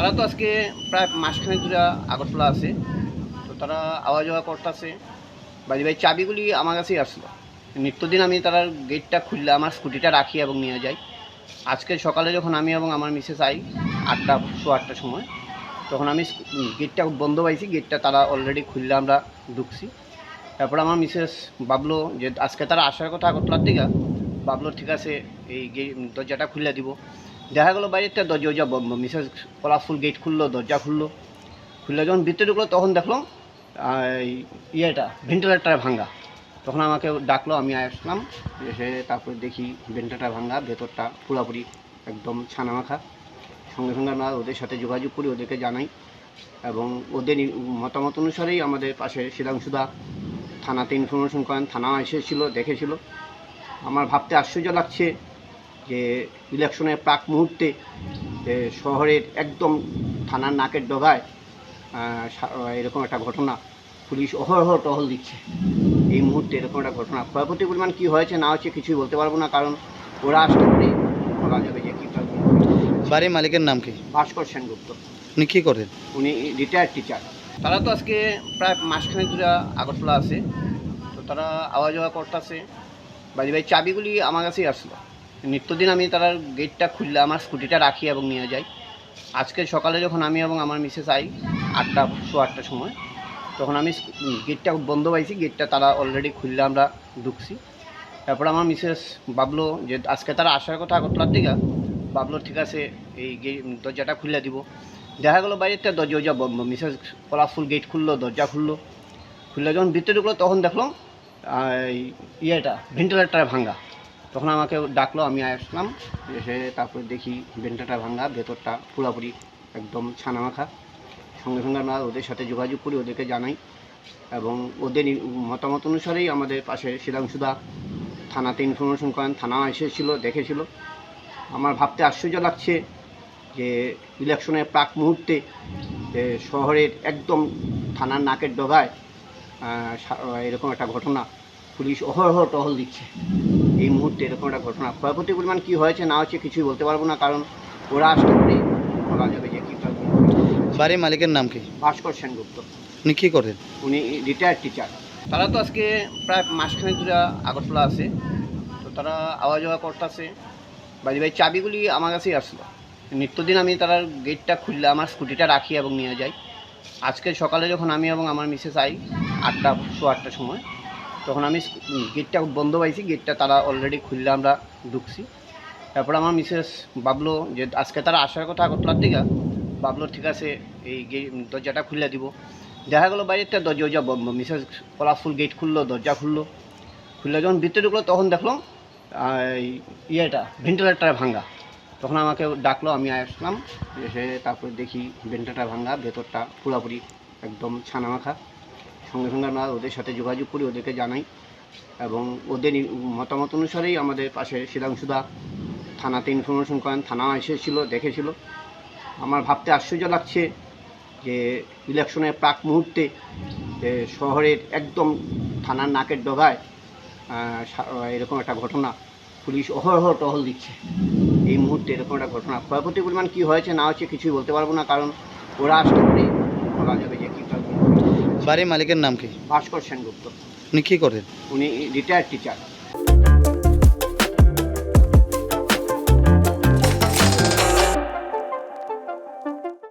তারা তো আজকে প্রায় মাসখানেক ধরে আগরতলা আছে। তো তারা আওয়া যাওয়া করতেছে। বাড়ি বাড়ি চাবিগুলি আমার কাছেই আসলো। নিত্যদিন আমি তার গেটটা খুললে আমার স্কুটিটা রাখি এবং নিয়ে যাই। আজকে সকালে যখন আমি এবং আমার মিসেস আই 8টা সোয়া 8টার সময়, তখন আমি গেটটা বন্ধ পাইছি। গেটটা তারা অলরেডি খুললে আমরা ঢুকছি। তারপর আমার মিসেস ভাবলো যে আজকে তারা আসার কথা আগরতলার দিকে। ভাবলো ঠিক আছে, এই দরজাটা খুলে দিব। দেখা গেলো বাইরের দরজা বন্ধ। মিসেস কলারফুল গেট খুললো, দরজা খুললো। খুলে যখন ভিতরে ঢুকলো তখন দেখলাম ভেন্টিলেটার ভাঙা। তখন আমাকে ডাকলো, আমি আসলাম। এসে তারপরে দেখি ভেন্টিলেটার ভাঙা, ভেতরটা পুরোপুরি একদম ছানা মাখা। সঙ্গে সঙ্গে আমরা ওদের সাথে যোগাযোগ করি, ওদেরকে জানাই এবং ওদের মতামত অনুসারেই আমাদের পাশে শিলাংশুদা থানাতে ইনফরমেশন করেন। থানা এসেছিলো, দেখেছিল। আমার ভাবতে আশ্চর্য লাগছে যে ইলেকশনের প্রাক মুহূর্তে শহরের একদম থানার নাকের ডগায় এরকম একটা ঘটনা। পুলিশ অহরহ টহল দিচ্ছে। এই মুহূর্তে এরকম একটা ঘটনা। ক্ষয়ক্ষতির পরিমাণ কী হয়েছে না হচ্ছে কিছুই বলতে পারবো না, কারণ ওরা আসতে পারে বলা যাবে যে কী। বাড়ির মালিকের নাম কি? ভাস্কর সেনগুপ্ত। উনি কী করেন? উনি রিটায়ার্ড টিচার। তারা তো আজকে প্রায় মাসখানেক ধরে আগরতলা আছে। তো তারা আওয়া যাওয়া করতেছে। বাড়ি বাড়ি চাবিগুলি আমার কাছেই আসলো। নিত্যদিন আমি তার গেটটা খুললে আমার স্কুটিটা রাখি এবং নিয়ে যাই। আজকে সকালে যখন আমি এবং আমার মিসেস আই 8টা সোয়া 8টার সময়, তখন আমি গেটটা বন্ধ পাইছি। গেটটা তারা অলরেডি খুললে আমরা ঢুকছি। তারপর আমার মিসেস ভাবলো যে আজকে তারা আসার কথা আগরতলার দিকে। ভাবলো ঠিক আছে, এই দরজাটা খুলে দিব। দেখা গেলো বাইরের দরজা বন্ধ। মিসেস কলারফুল গেট খুললো, দরজা খুললো। খুলে যখন ভিতরে ঢুকলো তখন দেখলাম ভেন্টিলেটার ভাঙা। তখন আমাকে ডাকলো, আমি আসলাম। এসে তারপরে দেখি ভেন্টিলেটার ভাঙা, ভেতরটা পুরোপুরি একদম ছানা মাখা। সঙ্গে সঙ্গে আমরা ওদের সাথে যোগাযোগ করি, ওদেরকে জানাই এবং ওদের মতামত অনুসারেই আমাদের পাশে শিলাংশুদা থানাতে ইনফরমেশন করেন। থানা এসেছিলো, দেখেছিল। আমার ভাবতে আশ্চর্য লাগছে যে ইলেকশনের প্রাক মুহূর্তে শহরের একদম থানার নাকের ডগায় এরকম একটা ঘটনা। পুলিশ অহরহ টহল দিচ্ছে। এই মুহূর্তে এরকম একটা ঘটনা। ক্ষয়ক্ষতির পরিমাণ কী হয়েছে না হচ্ছে কিছুই বলতে পারবো না, কারণ ওরা আসতে পারে বলা যাবে যে কী। বাড়ির মালিকের নাম কি? ভাস্কর সেনগুপ্ত। উনি কী করেন? উনি রিটায়ার্ড টিচার। তারা তো আজকে প্রায় মাসখানেক ধরে আগরতলা আছে। তো তারা আওয়া যাওয়া করতেছে। বাড়ি বাড়ি চাবিগুলি আমার কাছেই আসলো। নিত্যদিন আমি তার গেটটা খুললে আমার স্কুটিটা রাখি এবং নিয়ে যাই। আজকে সকালে যখন আমি এবং আমার মিসেস আই 8টা সোয়া 8টার সময়, তখন আমি গেটটা বন্ধ পাইছি। গেটটা তারা অলরেডি খুললে আমরা ঢুকছি। তারপর আমার মিসেস ভাবলো যে আজকে তারা আসার কথা আগরতলার দিকে। ভাবলো ঠিক আছে, এই দরজাটা খুলে দিব। দেখা গেলো বাইরের দরজা বন্ধ। মিসেস কলারফুল গেট খুললো, দরজা খুললো। খুলে যখন ভিতরে ঢুকলো তখন দেখলাম ভেন্টিলেটার ভাঙা। তখন আমাকে ডাকলো, আমি আসলাম। এসে তারপরে দেখি ভেন্টিলেটার ভাঙা, ভেতরটা পুরোপুরি একদম ছানা মাখা। সঙ্গে সঙ্গে আমরা ওদের সাথে যোগাযোগ করি, ওদেরকে জানাই এবং ওদের মতামত অনুসারেই আমাদের পাশে শিলাংশুদা থানাতে ইনফরমেশন করেন। থানা এসেছিলো, দেখেছিল। আমার ভাবতে আশ্চর্য লাগছে যে ইলেকশনের প্রাক মুহূর্তে শহরের একদম থানার নাকের ডগায় এরকম একটা ঘটনা। পুলিশ অহরহ টহল দিচ্ছে। এই মুহূর্তে এরকম একটা ঘটনা। ক্ষয়ক্ষতির পরিমাণ কী হয়েছে না হচ্ছে কিছুই বলতে পারবো না, কারণ ওরা আসতে পারে বলা যাবে যে কী। বাড়ির মালিকের নাম কি? ভাস্কর সেনগুপ্ত। উনি কী করেন? উনি রিটায়ার্ড টিচার।